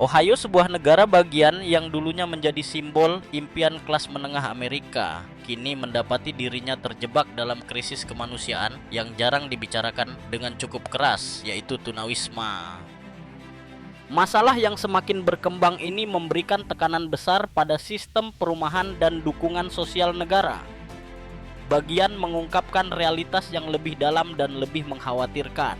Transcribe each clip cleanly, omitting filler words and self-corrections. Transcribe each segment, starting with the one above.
Ohio sebuah negara bagian yang dulunya menjadi simbol impian kelas menengah Amerika, kini mendapati dirinya terjebak dalam krisis kemanusiaan yang jarang dibicarakan dengan cukup keras, yaitu tunawisma. Masalah yang semakin berkembang ini memberikan tekanan besar pada sistem perumahan dan dukungan sosial negara. Bagian mengungkapkan realitas yang lebih dalam dan lebih mengkhawatirkan.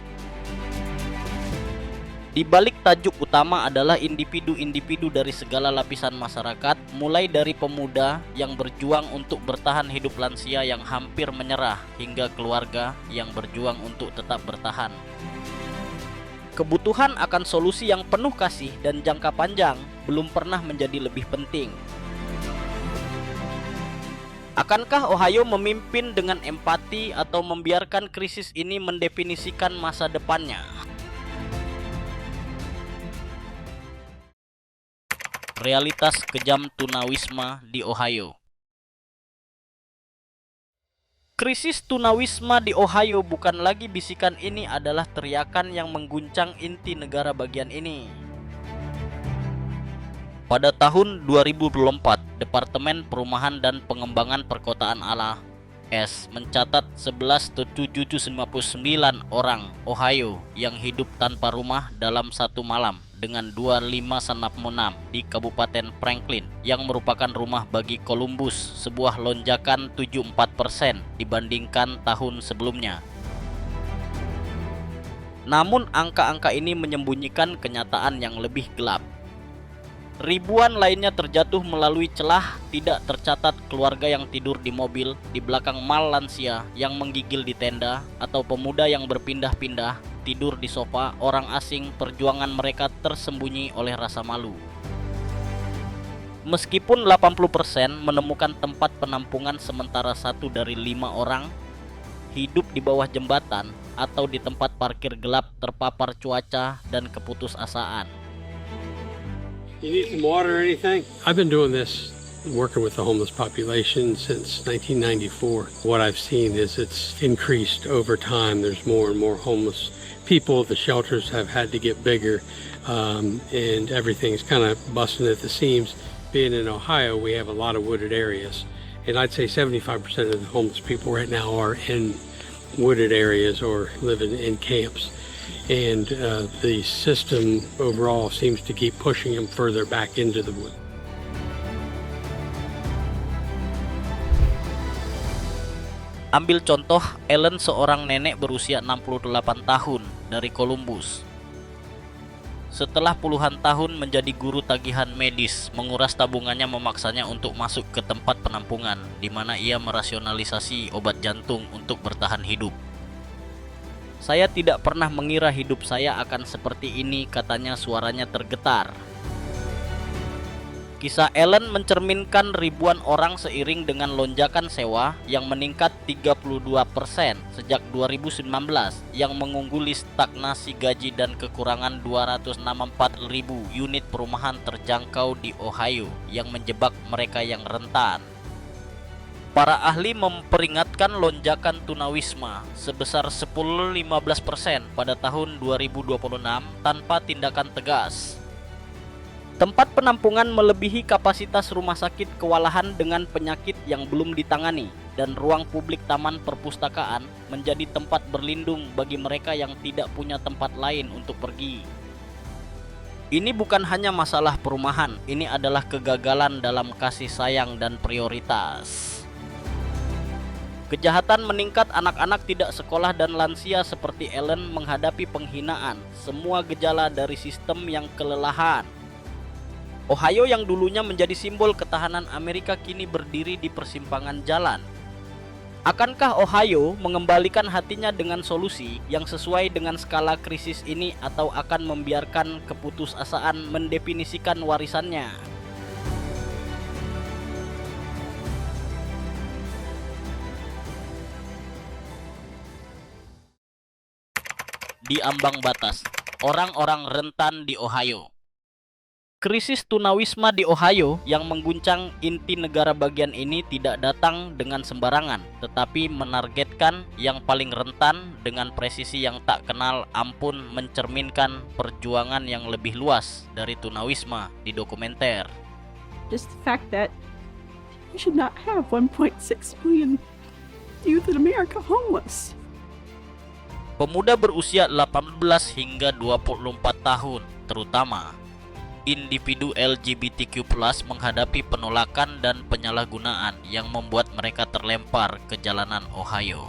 Di balik tajuk utama adalah individu-individu dari segala lapisan masyarakat, mulai dari pemuda yang berjuang untuk bertahan hidup, lansia yang hampir menyerah, hingga keluarga yang berjuang untuk tetap bertahan. Kebutuhan akan solusi yang penuh kasih dan jangka panjang belum pernah menjadi lebih penting. Akankah Ohio memimpin dengan empati atau membiarkan krisis ini mendefinisikan masa depannya? Realitas kejam tunawisma di Ohio. Krisis tunawisma di Ohio bukan lagi bisikan, ini adalah teriakan yang mengguncang inti negara bagian ini. Pada tahun 2024, Departemen Perumahan dan Pengembangan Perkotaan ALA-S mencatat 11.759 orang Ohio yang hidup tanpa rumah dalam satu malam, dengan 2596 di Kabupaten Franklin yang merupakan rumah bagi Columbus, sebuah lonjakan 74% dibandingkan tahun sebelumnya. Namun angka-angka ini menyembunyikan kenyataan yang lebih gelap. Ribuan lainnya terjatuh melalui celah tidak tercatat, keluarga yang tidur di mobil, di belakang mal lansia yang menggigil di tenda, atau pemuda yang berpindah-pindah tidur di sofa orang asing. Perjuangan mereka tersembunyi oleh rasa malu. Meskipun 80% menemukan tempat penampungan, sementara 1 dari 5 orang hidup di bawah jembatan atau di tempat parkir gelap, terpapar cuaca dan keputusasaan. You need some water or anything? I've been doing this, working with the homeless population since 1994. What I've seen is it's increased over time. There's more and more homeless people. The shelters have had to get bigger, and everything's kind of busting at the seams. Being in Ohio, we have a lot of wooded areas, and I'd say 75% of the homeless people right now are in wooded areas or living in camps. And the system overall seems to keep pushing them further back into the wood. Ambil contoh Ellen, seorang nenek berusia 68 tahun dari Columbus. Setelah puluhan tahun menjadi guru tagihan medis, menguras tabungannya memaksanya untuk masuk ke tempat penampungan, di mana ia merasionalisasi obat jantung untuk bertahan hidup. Saya tidak pernah mengira hidup saya akan seperti ini, katanya, suaranya tergetar. Kisah Ellen mencerminkan ribuan orang seiring dengan lonjakan sewa yang meningkat 32% sejak 2019, yang mengungguli stagnasi gaji dan kekurangan 264.000 unit perumahan terjangkau di Ohio yang menjebak mereka yang rentan. Para ahli memperingatkan lonjakan tunawisma sebesar 10-15% pada tahun 2026 tanpa tindakan tegas. Tempat penampungan melebihi kapasitas rumah sakit, kewalahan dengan penyakit yang belum ditangani, dan ruang publik taman perpustakaan menjadi tempat berlindung bagi mereka yang tidak punya tempat lain untuk pergi. Ini bukan hanya masalah perumahan, ini adalah kegagalan dalam kasih sayang dan prioritas. Kejahatan meningkat, anak-anak tidak sekolah dan lansia seperti Ellen menghadapi penghinaan, semua gejala dari sistem yang kelelahan. Ohio yang dulunya menjadi simbol ketahanan Amerika kini berdiri di persimpangan jalan. Akankah Ohio mengembalikan hatinya dengan solusi yang sesuai dengan skala krisis ini, atau akan membiarkan keputusasaan mendefinisikan warisannya? Di ambang batas, orang-orang rentan di Ohio. Krisis tunawisma di Ohio yang mengguncang inti negara bagian ini tidak datang dengan sembarangan, tetapi menargetkan yang paling rentan dengan presisi yang tak kenal ampun, mencerminkan perjuangan yang lebih luas dari tunawisma di dokumenter. Just the fact that we should not have 1.6 million youth in America homeless. Pemuda berusia 18 hingga 24 tahun, terutama individu LGBTQ+ menghadapi penolakan dan penyalahgunaan yang membuat mereka terlempar ke jalanan Ohio.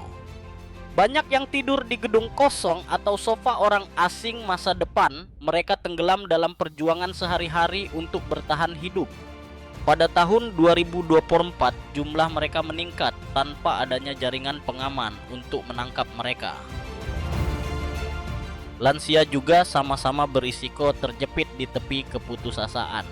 Banyak yang tidur di gedung kosong atau sofa orang asing masa depan, mereka tenggelam dalam perjuangan sehari-hari untuk bertahan hidup. Pada tahun 2024, jumlah mereka meningkat tanpa adanya jaringan pengaman untuk menangkap mereka. Lansia juga sama-sama berisiko terjepit di tepi keputusasaan.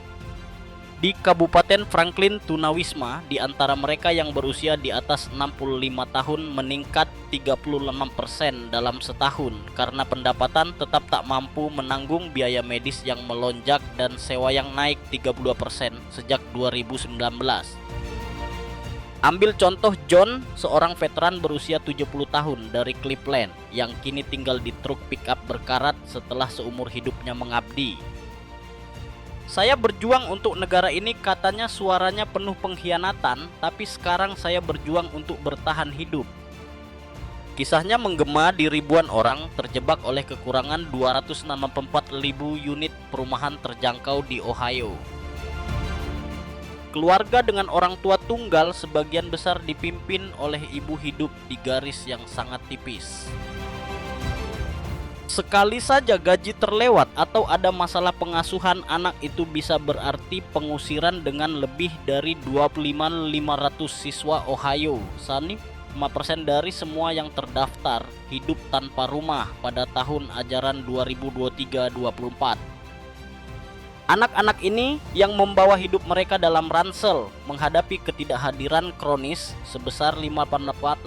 Di Kabupaten Franklin, tunawisma di antara mereka yang berusia di atas 65 tahun meningkat 36% dalam setahun karena pendapatan tetap tak mampu menanggung biaya medis yang melonjak dan sewa yang naik 32% sejak 2019. Ambil contoh John, seorang veteran berusia 70 tahun dari Cleveland yang kini tinggal di truk pickup berkarat setelah seumur hidupnya mengabdi. Saya berjuang untuk negara ini, katanya, suaranya penuh pengkhianatan, tapi sekarang saya berjuang untuk bertahan hidup. Kisahnya menggema di ribuan orang terjebak oleh kekurangan 264.000 unit perumahan terjangkau di Ohio. Keluarga dengan orang tua tunggal sebagian besar dipimpin oleh ibu hidup di garis yang sangat tipis. Sekali saja gaji terlewat atau ada masalah pengasuhan anak, itu bisa berarti pengusiran dengan lebih dari 25.500 siswa Ohio. Sani 5% dari semua yang terdaftar hidup tanpa rumah pada tahun ajaran 2023-24. Anak-anak ini yang membawa hidup mereka dalam ransel menghadapi ketidakhadiran kronis sebesar 5,46%,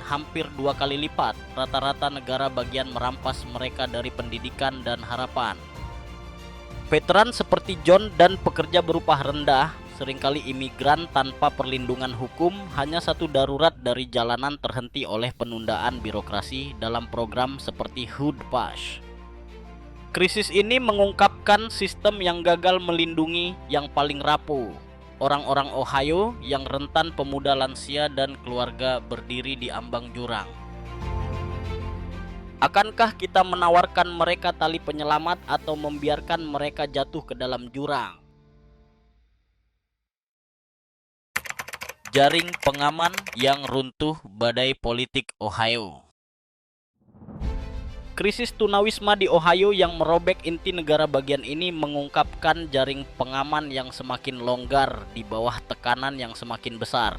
hampir 2 kali lipat rata-rata negara bagian merampas mereka dari pendidikan dan harapan. Veteran seperti John dan pekerja berupah rendah, seringkali imigran tanpa perlindungan hukum, hanya satu darurat dari jalanan terhenti oleh penundaan birokrasi dalam program seperti HUD PASH. Krisis ini mengungkapkan sistem yang gagal melindungi yang paling rapuh, orang-orang Ohio yang rentan, pemuda, lansia, dan keluarga berdiri di ambang jurang. Akankah kita menawarkan mereka tali penyelamat atau membiarkan mereka jatuh ke dalam jurang? Jaring pengaman yang runtuh, badai politik Ohio. Krisis tunawisma di Ohio yang merobek inti negara bagian ini mengungkapkan jaring pengaman yang semakin longgar di bawah tekanan yang semakin besar.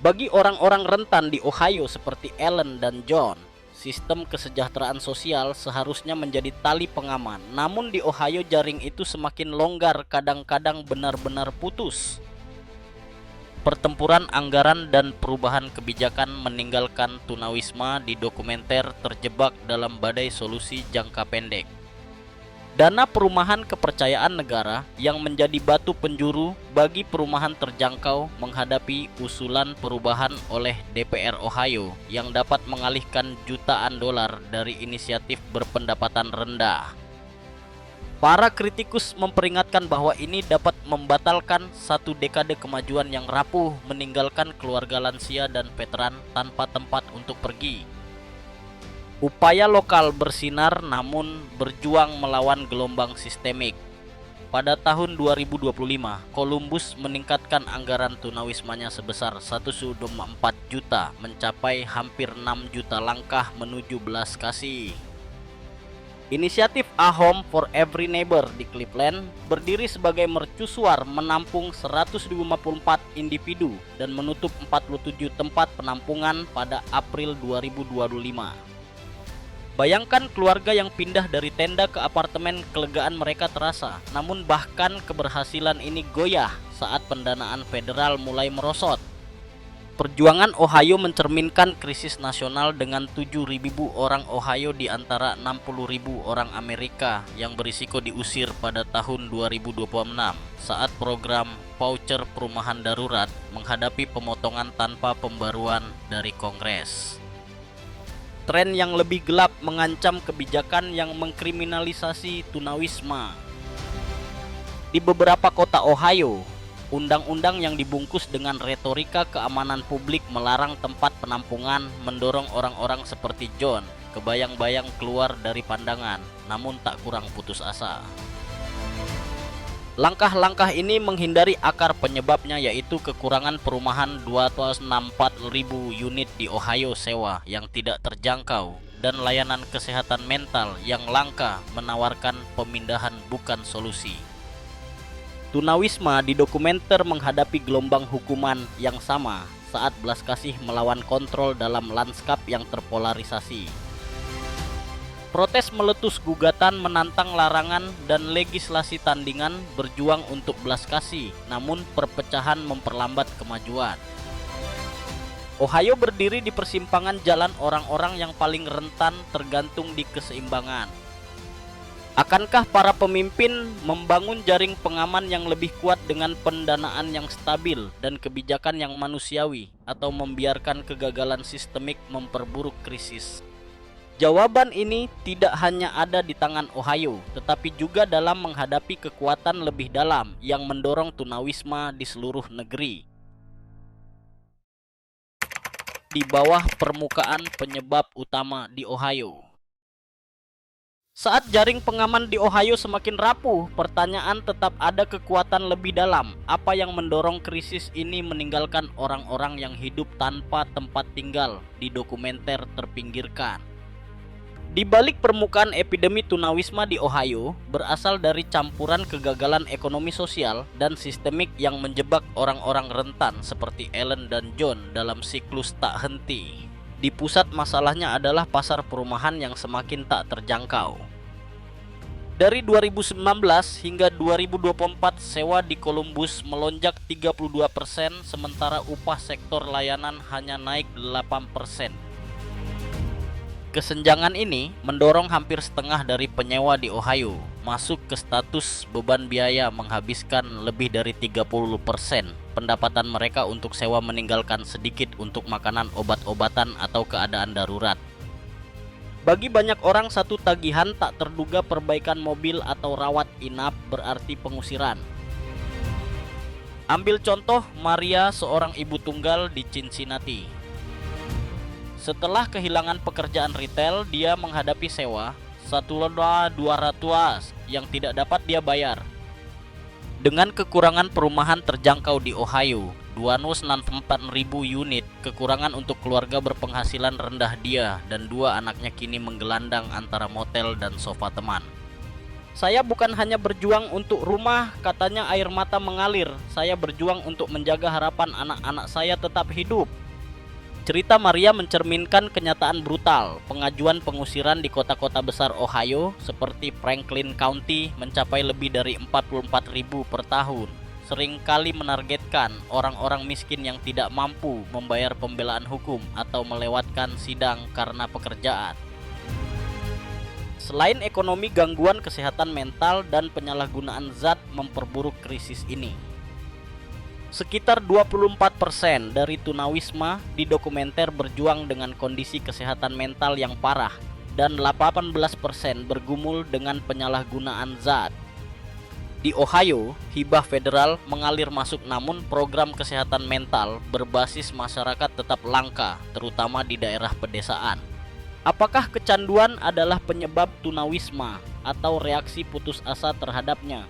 Bagi orang-orang rentan di Ohio seperti Ellen dan John, sistem kesejahteraan sosial seharusnya menjadi tali pengaman. Namun di Ohio jaring itu semakin longgar, kadang-kadang benar-benar putus. Pertempuran anggaran dan perubahan kebijakan meninggalkan tunawisma di dokumenter terjebak dalam badai solusi jangka pendek. Dana perumahan kepercayaan negara yang menjadi batu penjuru bagi perumahan terjangkau menghadapi usulan perubahan oleh DPR Ohio yang dapat mengalihkan jutaan dolar dari inisiatif berpendapatan rendah. Para kritikus memperingatkan bahwa ini dapat membatalkan satu dekade kemajuan yang rapuh, meninggalkan keluarga lansia dan veteran tanpa tempat untuk pergi. Upaya lokal bersinar namun berjuang melawan gelombang sistemik. Pada tahun 2025, Columbus meningkatkan anggaran tunawismanya sebesar 1,4 juta, mencapai hampir 6 juta langkah menuju belas kasih. Inisiatif A Home for Every Neighbor di Cleveland berdiri sebagai mercusuar, menampung 154 individu dan menutup 47 tempat penampungan pada April 2025. Bayangkan keluarga yang pindah dari tenda ke apartemen, kelegaan mereka terasa. Namun bahkan keberhasilan ini goyah saat pendanaan federal mulai merosot. Perjuangan Ohio mencerminkan krisis nasional dengan 7.000 orang Ohio di antara 60.000 orang Amerika yang berisiko diusir pada tahun 2026 saat program voucher perumahan darurat menghadapi pemotongan tanpa pembaruan dari Kongres. Tren yang lebih gelap mengancam kebijakan yang mengkriminalisasi tunawisma. Di beberapa kota Ohio, undang-undang yang dibungkus dengan retorika keamanan publik melarang tempat penampungan mendorong orang-orang seperti John kebayang-bayang keluar dari pandangan, namun tak kurang putus asa. Langkah-langkah ini menghindari akar penyebabnya, yaitu kekurangan perumahan 264.000 unit di Ohio sewa yang tidak terjangkau dan layanan kesehatan mental yang langka menawarkan pemindahan bukan solusi. Tunawisma di dokumenter menghadapi gelombang hukuman yang sama saat belas kasih melawan kontrol dalam lanskap yang terpolarisasi. Protes meletus gugatan menantang larangan dan legislasi tandingan berjuang untuk belas kasih, namun perpecahan memperlambat kemajuan. Ohio berdiri di persimpangan jalan orang-orang yang paling rentan tergantung di keseimbangan. Akankah para pemimpin membangun jaring pengaman yang lebih kuat dengan pendanaan yang stabil dan kebijakan yang manusiawi, atau membiarkan kegagalan sistemik memperburuk krisis? Jawaban ini tidak hanya ada di tangan Ohio, tetapi juga dalam menghadapi kekuatan lebih dalam yang mendorong tunawisma di seluruh negeri. Di bawah permukaan penyebab utama di Ohio. Saat jaring pengaman di Ohio semakin rapuh, pertanyaan tetap ada kekuatan lebih dalam. Apa yang mendorong krisis ini meninggalkan orang-orang yang hidup tanpa tempat tinggal di dokumenter terpinggirkan? Di balik permukaan epidemi tunawisma di Ohio berasal dari campuran kegagalan ekonomi sosial dan sistemik yang menjebak orang-orang rentan seperti Ellen dan John dalam siklus tak henti. Di pusat masalahnya adalah pasar perumahan yang semakin tak terjangkau. Dari 2019 hingga 2024, sewa di Columbus melonjak 32%, sementara upah sektor layanan hanya naik 8%. Kesenjangan ini mendorong hampir setengah dari penyewa di Ohio masuk ke status beban biaya, menghabiskan lebih dari 30% pendapatan mereka untuk sewa, meninggalkan sedikit untuk makanan, obat-obatan, atau keadaan darurat. Bagi banyak orang, satu tagihan tak terduga perbaikan mobil atau rawat inap berarti pengusiran. Ambil contoh Maria, seorang ibu tunggal di Cincinnati. Setelah kehilangan pekerjaan retail, dia menghadapi sewa $1,200 yang tidak dapat dia bayar. Dengan kekurangan perumahan terjangkau di Ohio, 264.000 unit, kekurangan untuk keluarga berpenghasilan rendah dia dan dua anaknya kini menggelandang antara motel dan sofa teman. Saya bukan hanya berjuang untuk rumah, katanya, air mata mengalir. Saya berjuang untuk menjaga harapan anak-anak saya tetap hidup. Cerita Maria mencerminkan kenyataan brutal. Pengajuan pengusiran di kota-kota besar Ohio seperti Franklin County mencapai lebih dari 44.000 per tahun. Seringkali menargetkan orang-orang miskin yang tidak mampu membayar pembelaan hukum atau melewatkan sidang karena pekerjaan. Selain ekonomi, gangguan kesehatan mental dan penyalahgunaan zat memperburuk krisis ini. Sekitar 24% dari tunawisma di dokumenter berjuang dengan kondisi kesehatan mental yang parah dan 18% bergumul dengan penyalahgunaan zat. Di Ohio, hibah federal mengalir masuk, namun program kesehatan mental berbasis masyarakat tetap langka, terutama di daerah pedesaan. Apakah kecanduan adalah penyebab tunawisma atau reaksi putus asa terhadapnya?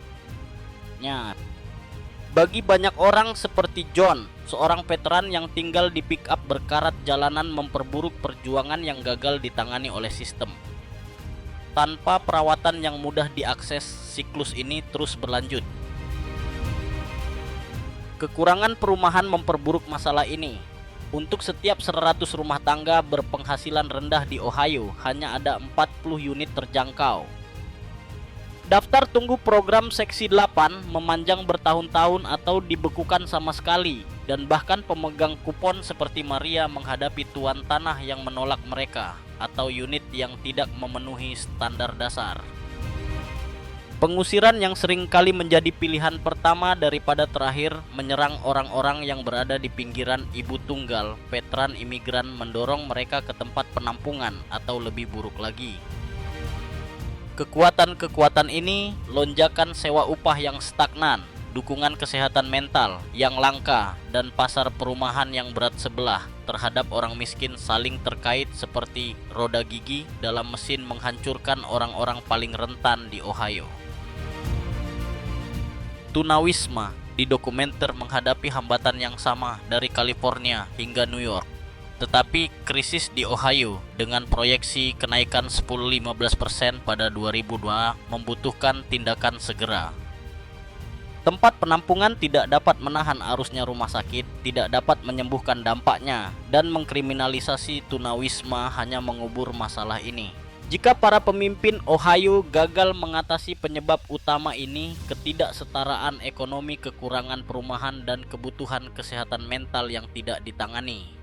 Bagi banyak orang seperti John, seorang veteran yang tinggal di pick-up berkarat jalanan, memperburuk perjuangan yang gagal ditangani oleh sistem. Tanpa perawatan yang mudah diakses, siklus ini terus berlanjut. Kekurangan perumahan memperburuk masalah ini. Untuk setiap 100 rumah tangga berpenghasilan rendah di Ohio, hanya ada 40 unit terjangkau. Daftar tunggu program Seksi 8 memanjang bertahun-tahun atau dibekukan sama sekali, dan bahkan pemegang kupon seperti Maria menghadapi tuan tanah yang menolak mereka atau unit yang tidak memenuhi standar dasar. Pengusiran yang sering kali menjadi pilihan pertama daripada terakhir menyerang orang-orang yang berada di pinggiran ibu tunggal, veteran imigran mendorong mereka ke tempat penampungan atau lebih buruk lagi. Kekuatan-kekuatan ini, lonjakan sewa upah yang stagnan, dukungan kesehatan mental yang langka, dan pasar perumahan yang berat sebelah terhadap orang miskin saling terkait seperti roda gigi dalam mesin menghancurkan orang-orang paling rentan di Ohio. Tunawisma didokumenter menghadapi hambatan yang sama dari California hingga New York. Tetapi krisis di Ohio dengan proyeksi kenaikan 10-15% pada 2002 membutuhkan tindakan segera. Tempat penampungan tidak dapat menahan arusnya rumah sakit, tidak dapat menyembuhkan dampaknya, dan mengkriminalisasi tunawisma hanya mengubur masalah ini. Jika para pemimpin Ohio gagal mengatasi penyebab utama ini, ketidaksetaraan ekonomi, kekurangan perumahan, dan kebutuhan kesehatan mental yang tidak ditangani,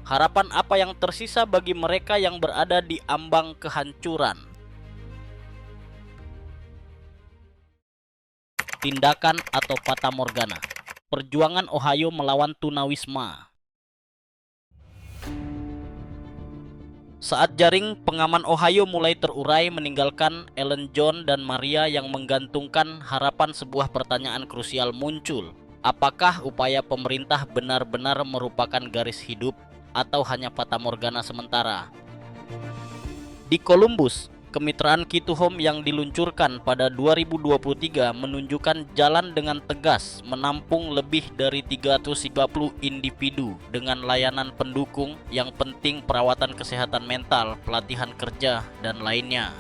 harapan apa yang tersisa bagi mereka yang berada di ambang kehancuran? Tindakan atau fata morgana. Perjuangan Ohio melawan tunawisma. Saat jaring pengaman Ohio mulai terurai meninggalkan Ellen John dan Maria yang menggantungkan harapan, sebuah pertanyaan krusial muncul. Apakah upaya pemerintah benar-benar merupakan garis hidup atau hanya fata morgana sementara? Di Columbus, kemitraan Kituhome yang diluncurkan pada 2023 menunjukkan jalan dengan tegas menampung lebih dari 330 individu dengan layanan pendukung yang penting, perawatan kesehatan mental, pelatihan kerja, dan lainnya.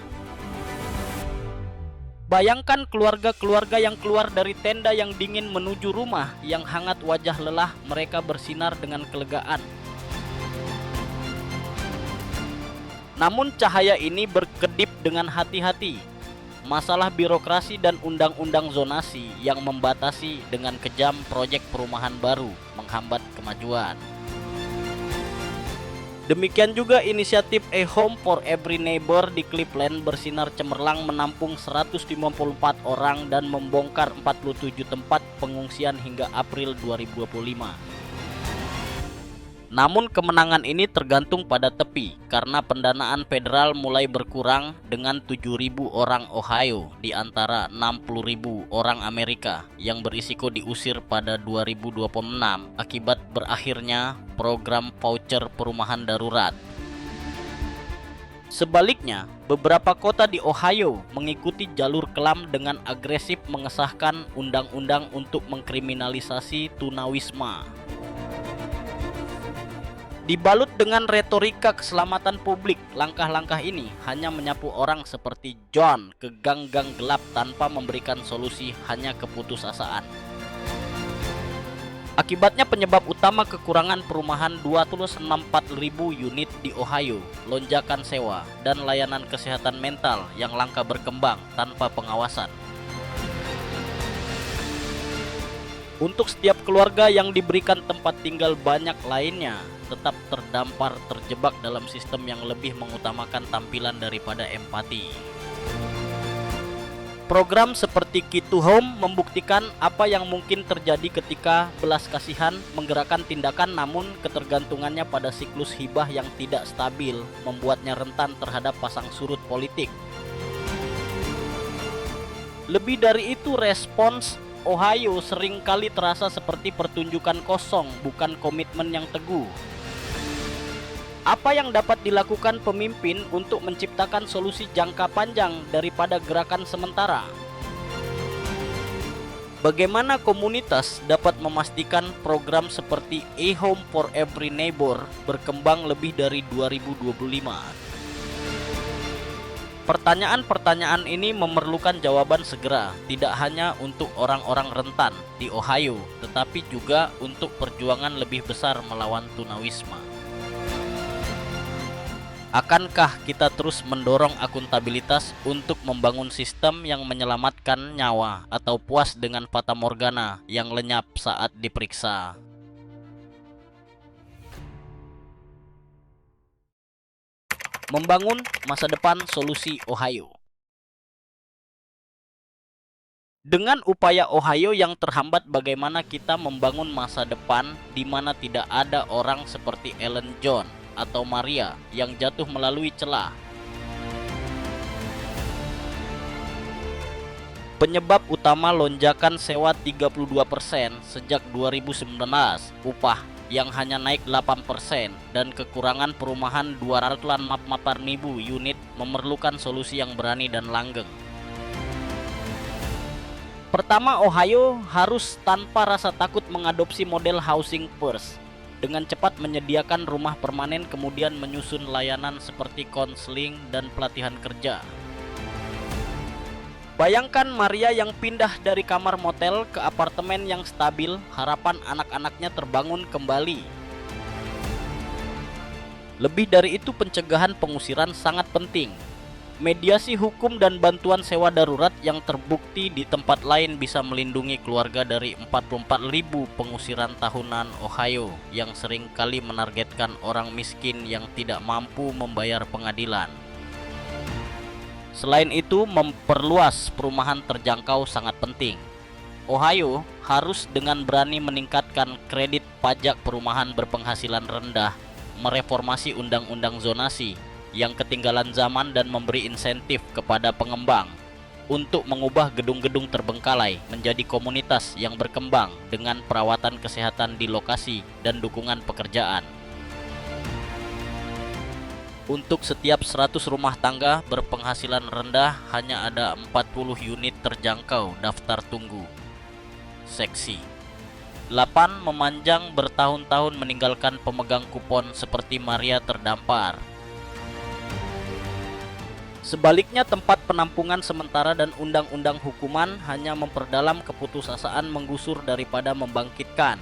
Bayangkan keluarga-keluarga yang keluar dari tenda yang dingin menuju rumah yang hangat, wajah lelah mereka bersinar dengan kelegaan. Namun cahaya ini berkedip dengan hati-hati. Masalah birokrasi dan undang-undang zonasi yang membatasi dengan kejam proyek perumahan baru menghambat kemajuan. Demikian juga inisiatif A Home for Every Neighbor di Cleveland bersinar cemerlang menampung 154 orang dan membongkar 47 tempat pengungsian hingga April 2025. Namun kemenangan ini tergantung pada tepi karena pendanaan federal mulai berkurang dengan 7.000 orang Ohio di antara 60.000 orang Amerika yang berisiko diusir pada 2026 akibat berakhirnya program voucher perumahan darurat. Sebaliknya, beberapa kota di Ohio mengikuti jalur kelam dengan agresif mengesahkan undang-undang untuk mengkriminalisasi tunawisma. Dibalut dengan retorika keselamatan publik, langkah-langkah ini hanya menyapu orang seperti John ke gang-gang gelap tanpa memberikan solusi, hanya keputusasaan. Akibatnya penyebab utama kekurangan perumahan 264.000 unit di Ohio, lonjakan sewa, dan layanan kesehatan mental yang langka berkembang tanpa pengawasan. Untuk setiap keluarga yang diberikan tempat tinggal banyak lainnya tetap terdampar, terjebak dalam sistem yang lebih mengutamakan tampilan daripada empati. Program seperti Kituhome membuktikan apa yang mungkin terjadi ketika belas kasihan menggerakkan tindakan, namun ketergantungannya pada siklus hibah yang tidak stabil membuatnya rentan terhadap pasang surut politik. Lebih dari itu, respons Ohio seringkali terasa seperti pertunjukan kosong, bukan komitmen yang teguh. Apa yang dapat dilakukan pemimpin untuk menciptakan solusi jangka panjang daripada gerakan sementara? Bagaimana komunitas dapat memastikan program seperti A Home for Every Neighbor berkembang lebih dari 2025? Pertanyaan-pertanyaan ini memerlukan jawaban segera, tidak hanya untuk orang-orang rentan di Ohio, tetapi juga untuk perjuangan lebih besar melawan tunawisma. Akankah kita terus mendorong akuntabilitas untuk membangun sistem yang menyelamatkan nyawa atau puas dengan fatamorgana yang lenyap saat diperiksa? Membangun masa depan solusi Ohio. Dengan upaya Ohio yang terhambat, bagaimana kita membangun masa depan di mana tidak ada orang seperti Ellen John atau Maria yang jatuh melalui celah? Penyebab utama lonjakan sewa 32% sejak 2019, upah yang hanya naik 8%, dan kekurangan perumahan 284.000 unit memerlukan solusi yang berani dan langgeng. Pertama, Ohio harus tanpa rasa takut mengadopsi model housing first, dengan cepat menyediakan rumah permanen kemudian menyusun layanan seperti konseling dan pelatihan kerja. Bayangkan Maria yang pindah dari kamar motel ke apartemen yang stabil, harapan anak-anaknya terbangun kembali. Lebih dari itu, pencegahan pengusiran sangat penting. Mediasi hukum dan bantuan sewa darurat yang terbukti di tempat lain bisa melindungi keluarga dari 44.000 pengusiran tahunan Ohio yang sering kali menargetkan orang miskin yang tidak mampu membayar pengadilan. Selain itu, memperluas perumahan terjangkau sangat penting. Ohio harus dengan berani meningkatkan kredit pajak perumahan berpenghasilan rendah, mereformasi undang-undang zonasi yang ketinggalan zaman dan memberi insentif kepada pengembang untuk mengubah gedung-gedung terbengkalai menjadi komunitas yang berkembang dengan perawatan kesehatan di lokasi dan dukungan pekerjaan. Untuk setiap 100 rumah tangga berpenghasilan rendah hanya ada 40 unit terjangkau daftar tunggu. Seksi 8. Memanjang bertahun-tahun meninggalkan pemegang kupon seperti Maria terdampar. Sebaliknya, tempat penampungan sementara dan undang-undang hukuman hanya memperdalam keputusasaan menggusur daripada membangkitkan.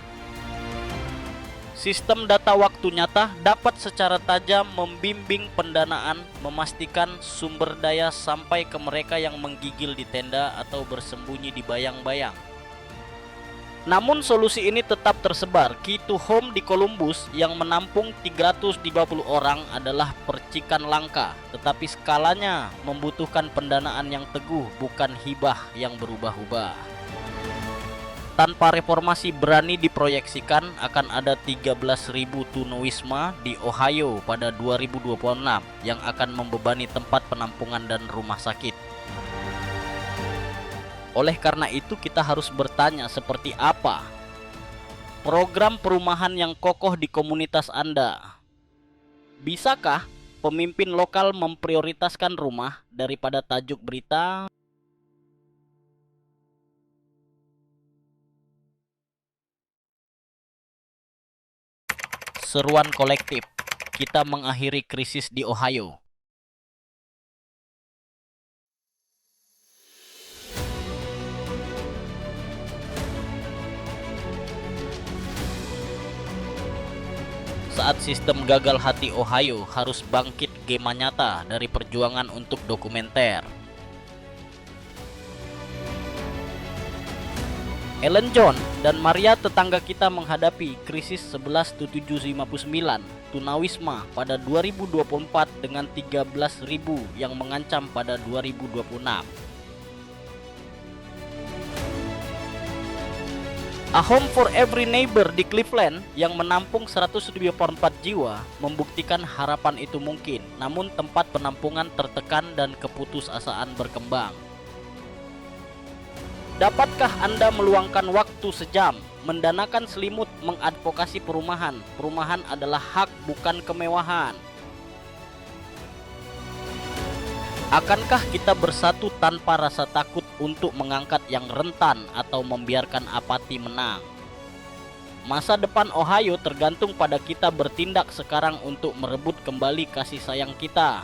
Sistem data waktu nyata dapat secara tajam membimbing pendanaan, memastikan sumber daya sampai ke mereka yang menggigil di tenda atau bersembunyi di bayang-bayang. Namun solusi ini tetap tersebar. Key to Home di Columbus yang menampung 350 orang adalah percikan langka, tetapi skalanya membutuhkan pendanaan yang teguh, bukan hibah yang berubah-ubah. Tanpa reformasi berani diproyeksikan akan ada 13.000 tunawisma di Ohio pada 2026 yang akan membebani tempat penampungan dan rumah sakit. Oleh karena itu, kita harus bertanya, seperti apa program perumahan yang kokoh di komunitas Anda? Bisakah pemimpin lokal memprioritaskan rumah daripada tajuk berita? Seruan kolektif, kita mengakhiri krisis di Ohio. Saat sistem gagal hati Ohio harus bangkit gema nyata dari perjuangan untuk dokumenter. Ellen John dan Maria tetangga kita menghadapi krisis 11.759 tunawisma pada 2024 dengan 13.000 yang mengancam pada 2026. A Home for Every Neighbor di Cleveland yang menampung 124 jiwa membuktikan harapan itu mungkin, namun tempat penampungan tertekan dan keputusasaan berkembang. Dapatkah Anda meluangkan waktu sejam, mendanakan selimut, mengadvokasi perumahan? Perumahan adalah hak, bukan kemewahan. Akankah kita bersatu tanpa rasa takut untuk mengangkat yang rentan atau membiarkan apati menang? Masa depan Ohio tergantung pada kita bertindak sekarang untuk merebut kembali kasih sayang kita.